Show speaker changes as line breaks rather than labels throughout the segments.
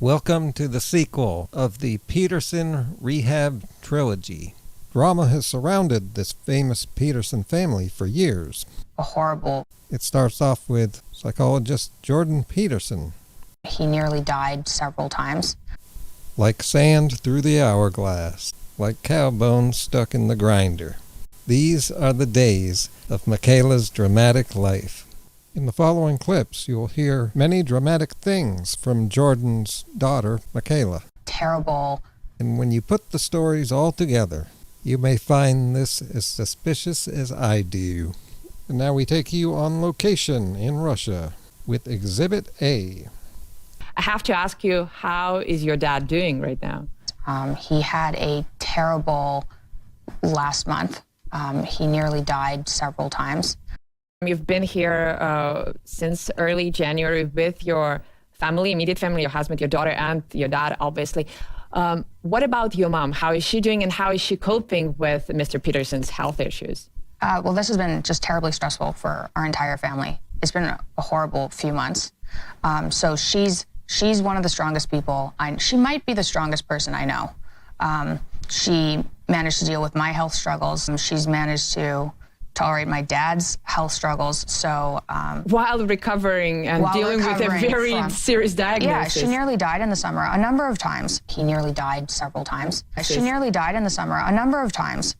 Welcome to the sequel of the Peterson Rehab trilogy. Drama has surrounded this famous Peterson family for years.
Horrible.
It starts off with psychologist Jordan Peterson.
He nearly died several times.
Like sand through the hourglass, like cow bones stuck in the grinder. These are the days of Mikaela's dramatic life. In the following clips, you'll hear many dramatic things from Jordan's daughter, Mikaela.
Terrible.
And when you put the stories all together, you may find this as suspicious as I do. And now we take you on location in Russia with Exhibit A.
I have to ask you, how is your dad doing right now?
He had a terrible last month. He nearly died several times.
You've been here since early January with your family, immediate family, your husband, your daughter, and your dad, obviously. What about your mom? How is she doing, and how is she coping with Mr. Peterson's health issues?
Well, this has been just terribly stressful for our entire family. It's been a horrible few months. So she's one of the strongest people. She might be the strongest person I know. She managed to deal with my health struggles. She's managed to tolerate my dad's health struggles. So
while recovering and dealing with a very serious diagnosis.
Yeah, she nearly died in the summer a number of times. He nearly died several times. She nearly died in the summer a number of times.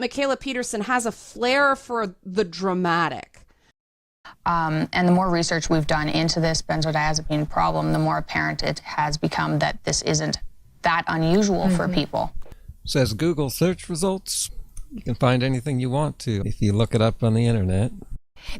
Mikhaila Peterson has a flair for the dramatic.
And the more research we've done into this benzodiazepine problem, the more apparent it has become that this isn't that unusual for people.
Says Google search results. You can find anything you want to if you look it up on the internet.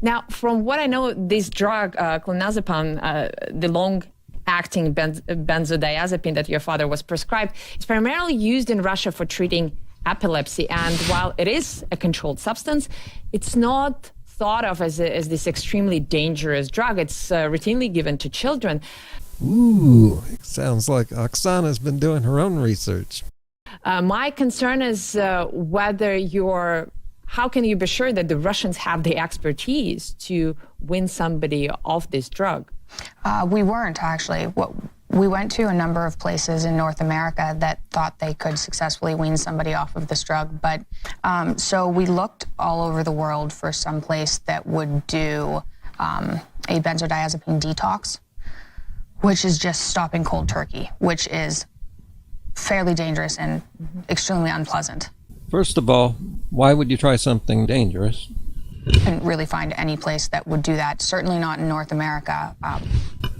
Now, from what I know, this drug, clonazepam, the long-acting benzodiazepine that your father was prescribed, is primarily used in Russia for treating epilepsy. And while it is a controlled substance, it's not thought of as this extremely dangerous drug. It's routinely given to children.
Ooh, it sounds like Oksana's been doing her own research.
My concern is how can you be sure that the Russians have the expertise to win somebody off this drug?
We weren't, actually. We went to a number of places in North America that thought they could successfully wean somebody off of this drug. But so we looked all over the world for some place that would do a benzodiazepine detox, which is just stopping cold turkey, which is fairly dangerous and extremely unpleasant.
First of all, why would you try something dangerous?
Couldn't really find any place that would do that, certainly not in North America.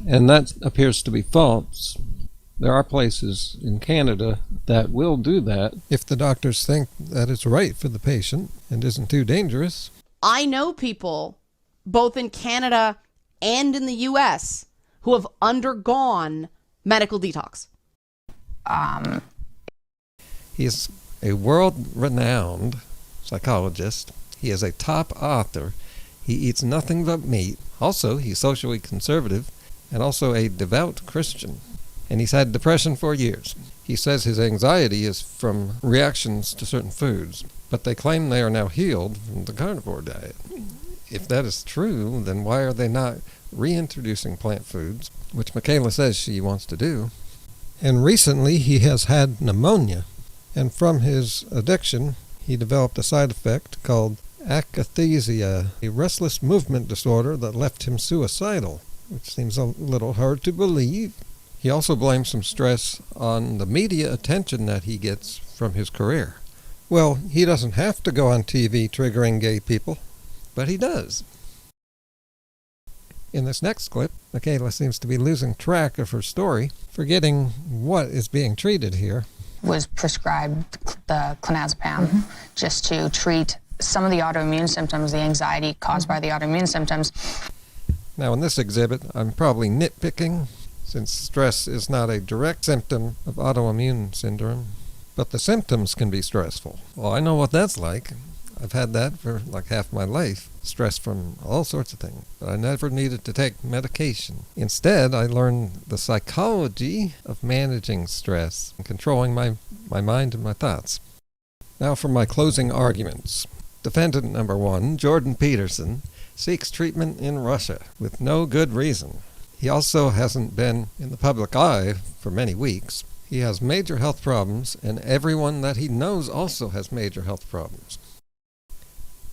And that appears to be false. There are places in Canada that will do that if the doctors think that it's right for the patient and isn't too dangerous.
I know people, both in Canada and in the U.S., who have undergone medical detox.
He's a world-renowned psychologist. He is a top author. He eats nothing but meat. Also, he's socially conservative and also a devout Christian. And he's had depression for years. He says his anxiety is from reactions to certain foods, but they claim they are now healed from the carnivore diet. If that is true, then why are they not reintroducing plant foods, which Mikaela says she wants to do? And recently he has had pneumonia, and from his addiction he developed a side effect called akathisia, a restless movement disorder that left him suicidal, which seems a little hard to believe. He also blames some stress on the media attention that he gets from his career. Well, he doesn't have to go on TV triggering gay people, but he does. In this next clip, Mikaela seems to be losing track of her story, forgetting what is being treated here.
Was prescribed the clonazepam just to treat some of the autoimmune symptoms, the anxiety caused by the autoimmune symptoms.
Now in this exhibit, I'm probably nitpicking, since stress is not a direct symptom of autoimmune syndrome, but the symptoms can be stressful. Well, I know what that's like. I've had that for like half my life, stress from all sorts of things, but I never needed to take medication. Instead, I learned the psychology of managing stress and controlling my mind and my thoughts. Now for my closing arguments. Defendant number 1, Jordan Peterson, seeks treatment in Russia with no good reason. He also hasn't been in the public eye for many weeks. He has major health problems, and everyone that he knows also has major health problems.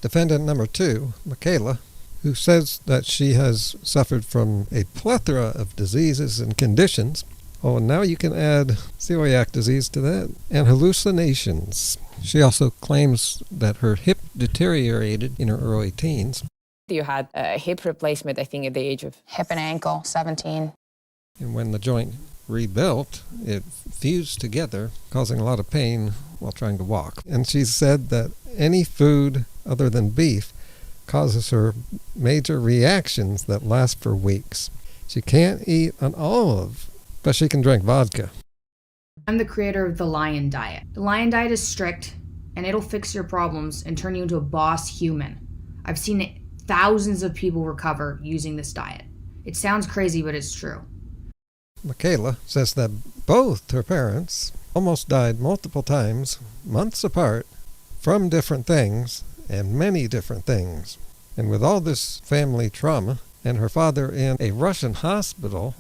Defendant number 2, Mikaela, who says that she has suffered from a plethora of diseases and conditions. Oh, and now you can add celiac disease to that, and hallucinations. She also claims that her hip deteriorated in her early teens.
You had a hip replacement, I think, at the age of...
Hip and ankle, 17.
And when the joint rebuilt, it fused together, causing a lot of pain while trying to walk. And she said that any food other than beef causes her major reactions that last for weeks. She can't eat an olive, but she can drink vodka.
I'm the creator of the Lion Diet. The Lion Diet is strict, and it'll fix your problems and turn you into a boss human. I've seen thousands of people recover using this diet. It sounds crazy, but it's true.
Mikaela says that both her parents almost died multiple times, months apart, from different things, and many different things. And with all this family trauma, and her father in a Russian hospital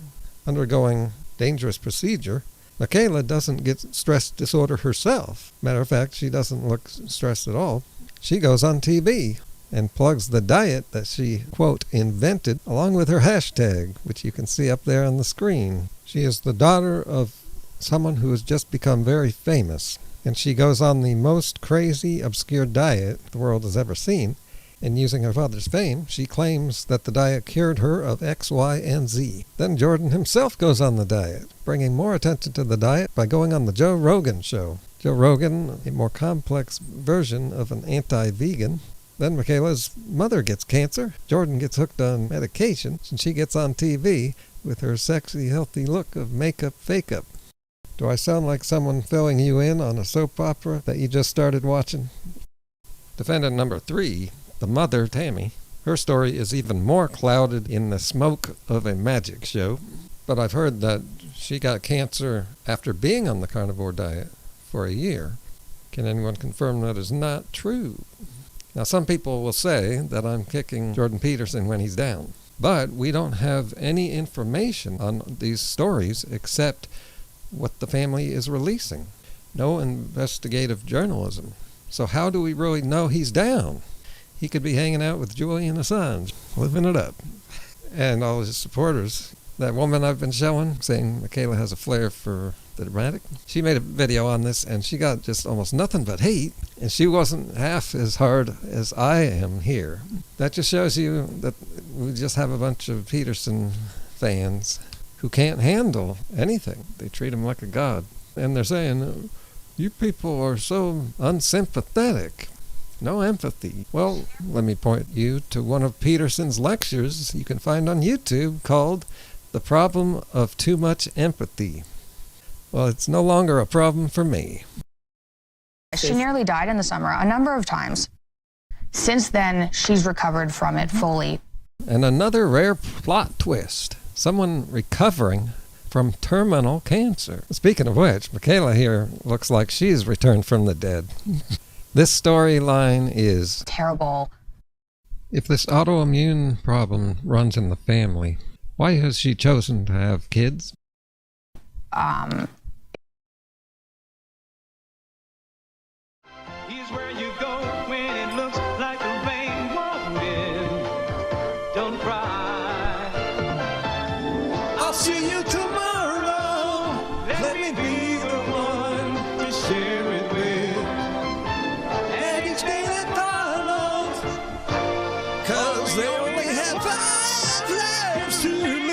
undergoing dangerous procedure, Mikaela doesn't get stress disorder herself. Matter of fact, she doesn't look stressed at all. She goes on TV and plugs the diet that she, quote, invented, along with her hashtag, which you can see up there on the screen. She is the daughter of someone who has just become very famous, and she goes on the most crazy, obscure diet the world has ever seen, and using her father's fame, she claims that the diet cured her of X, Y, and Z. Then Jordan himself goes on the diet, bringing more attention to the diet by going on the Joe Rogan show. Joe Rogan, a more complex version of an anti-vegan. Then Mikaela's mother gets cancer, Jordan gets hooked on medication, and she gets on TV with her sexy, healthy look of makeup fake-up. Do I sound like someone filling you in on a soap opera that you just started watching? Defendant number 3, the mother, Tammy. Her story is even more clouded in the smoke of a magic show, but I've heard that she got cancer after being on the carnivore diet for a year. Can anyone confirm that is not true? Now, some people will say that I'm kicking Jordan Peterson when he's down, but we don't have any information on these stories except what the family is releasing. No investigative journalism. So how do we really know he's down? He could be hanging out with Julian Assange, living it up. And all his supporters. That woman I've been showing, saying Mikaela has a flair for the dramatic, she made a video on this, and she got just almost nothing but hate. And she wasn't half as hard as I am here. That just shows you that we just have a bunch of Peterson fans who can't handle anything. They treat him like a god. And they're saying, you people are so unsympathetic. No empathy. Well, let me point you to one of Peterson's lectures you can find on YouTube called The Problem of Too Much Empathy. Well, it's no longer a problem for me.
She nearly died in the summer a number of times. Since then, she's recovered from it fully.
And another rare plot twist. Someone recovering from terminal cancer. Speaking of which, Mikaela here looks like she's returned from the dead. This storyline is
terrible.
If this autoimmune problem runs in the family, why has she chosen to have kids?
Here's where you go when it looks like the rain won't end. Don't cry. I'll see you tomorrow. Let me be the one to share it with. And each day that follows, 'cause they only have 5 lives to live.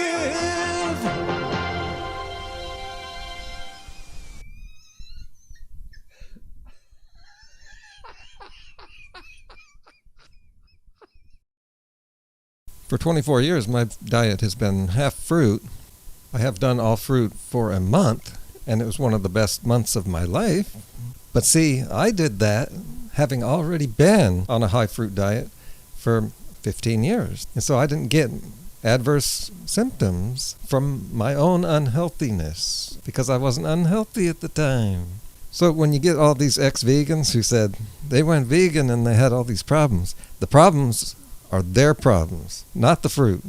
For 24 years, my diet has been half fruit. I have done all fruit for a month, and it was one of the best months of my life. But see, I did that having already been on a high fruit diet for 15 years. And so I didn't get adverse symptoms from my own unhealthiness because I wasn't unhealthy at the time. So when you get all these ex-vegans who said they went vegan and they had all these problems, the problems are their problems, not the fruit,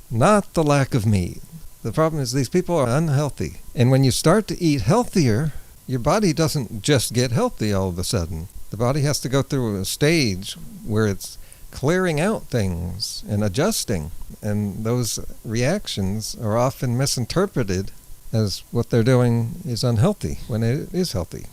not the lack of meat. The problem is these people are unhealthy. And when you start to eat healthier, your body doesn't just get healthy all of a sudden. The body has to go through a stage where it's clearing out things and adjusting. And those reactions are often misinterpreted as what they're doing is unhealthy when it is healthy.